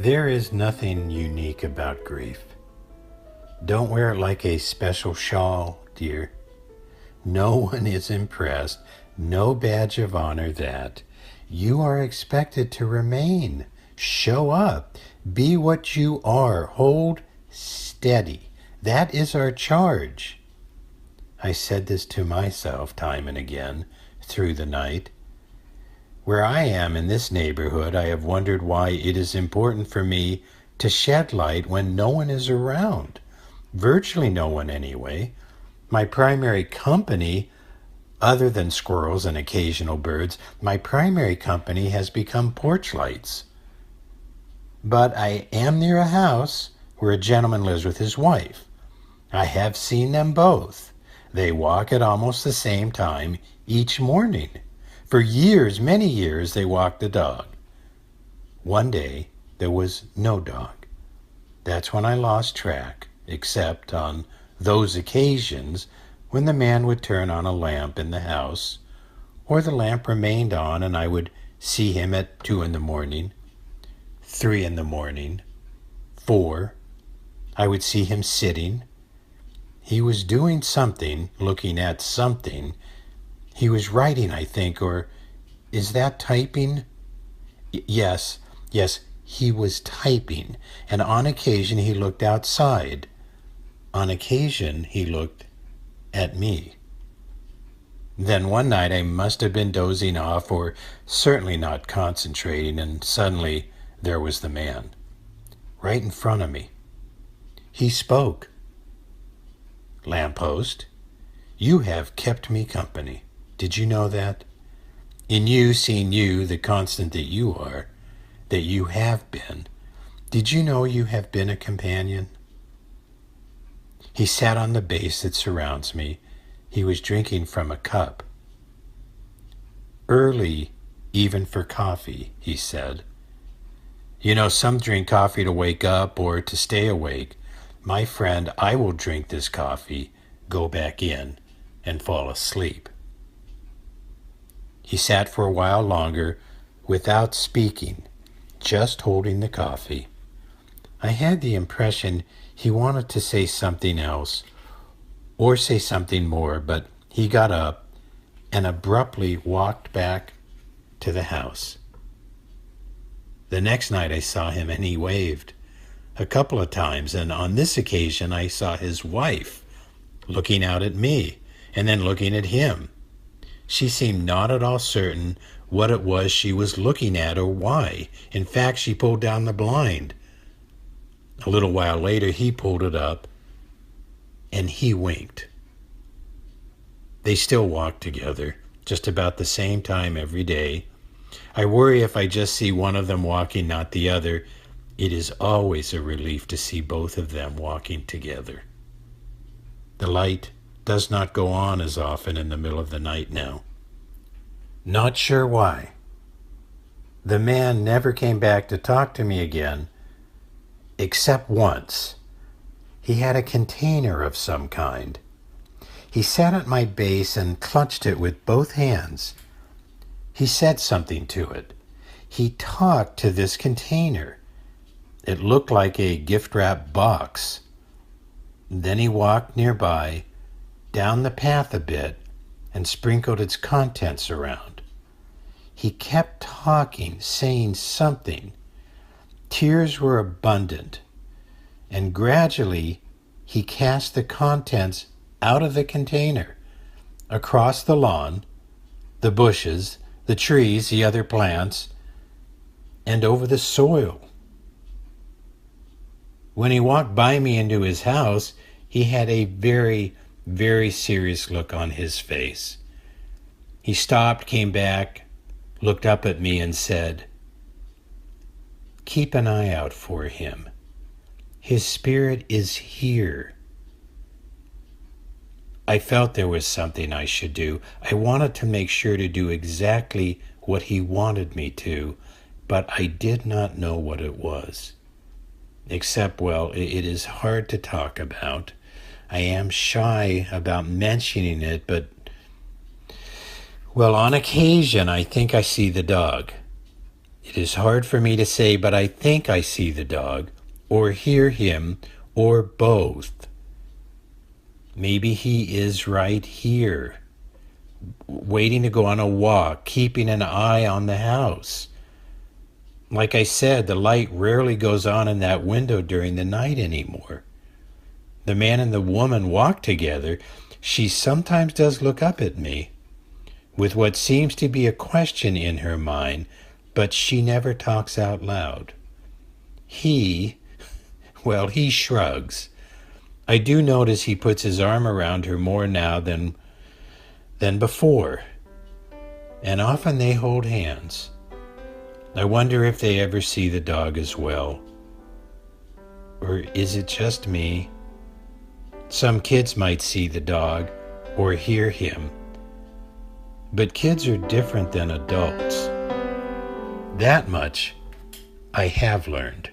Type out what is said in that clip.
There is nothing unique about grief. Don't wear it like a special shawl, dear. No one is impressed, no badge of honor that. You are expected to remain, show up, be what you are, hold steady. That is our charge. I said this to myself time and again through the night. Where I am in this neighborhood, I have wondered why it is important for me to shed light when no one is around. Virtually no one, anyway. My primary company, other than squirrels and occasional birds, my primary company has become porch lights. But I am near a house where a gentleman lives with his wife. I have seen them both. They walk at almost the same time each morning. For years, many years, they walked the dog. One day, there was no dog. That's when I lost track, except on those occasions when the man would turn on a lamp in the house, or the lamp remained on and I would see him at 2 in the morning, 3 in the morning, 4. I would see him sitting. He was doing something, looking at something. He was writing, I think, or is that typing? Yes, he was typing, and on occasion he looked outside. On occasion he looked at me. Then one night I must have been dozing off, or certainly not concentrating, and suddenly there was the man, right in front of me. He spoke. Lamppost, you have kept me company. Did you know that? In you, seeing you, the constant that you are, that you have been, did you know you have been a companion? He sat on the base that surrounds me. He was drinking from a cup. Early, even for coffee, he said. You know, some drink coffee to wake up or to stay awake. My friend, I will drink this coffee, go back in, and fall asleep. He sat for a while longer without speaking, just holding the coffee. I had the impression he wanted to say something else or say something more, but he got up and abruptly walked back to the house. The next night I saw him and he waved a couple of times, and on this occasion I saw his wife looking out at me and then looking at him. She seemed not at all certain what it was she was looking at or why. In fact, she pulled down the blind. A little while later, he pulled it up, and he winked. They still walk together, just about the same time every day. I worry if I just see one of them walking, not the other. It is always a relief to see both of them walking together. The light does not go on as often in the middle of the night now. Not sure why. The man never came back to talk to me again, except once. He had a container of some kind. He sat at my base and clutched it with both hands. He said something to it. He talked to this container. It looked like a gift-wrap box. Then he walked nearby, down the path a bit, and sprinkled its contents around. He kept talking, saying something. Tears were abundant, and gradually he cast the contents out of the container, across the lawn, the bushes, the trees, the other plants, and over the soil. When he walked by me into his house, he had a very, very serious look on his face. He stopped, came back, looked up at me and said, "Keep an eye out for him. His spirit is here." I felt there was something I should do. I wanted to make sure to do exactly what he wanted me to, but I did not know what it was. Except, well, it is hard to talk about. I am shy about mentioning it, but, well, on occasion I think I see the dog. It is hard for me to say, but I think I see the dog, or hear him, or both. Maybe he is right here, waiting to go on a walk, keeping an eye on the house. Like I said, the light rarely goes on in that window during the night anymore. The man and the woman walk together. She sometimes does look up at me, with what seems to be a question in her mind, but she never talks out loud. He shrugs. I do notice he puts his arm around her more now than before, and often they hold hands. I wonder if they ever see the dog as well. Or is it just me? Some kids might see the dog or hear him, but kids are different than adults. That much I have learned.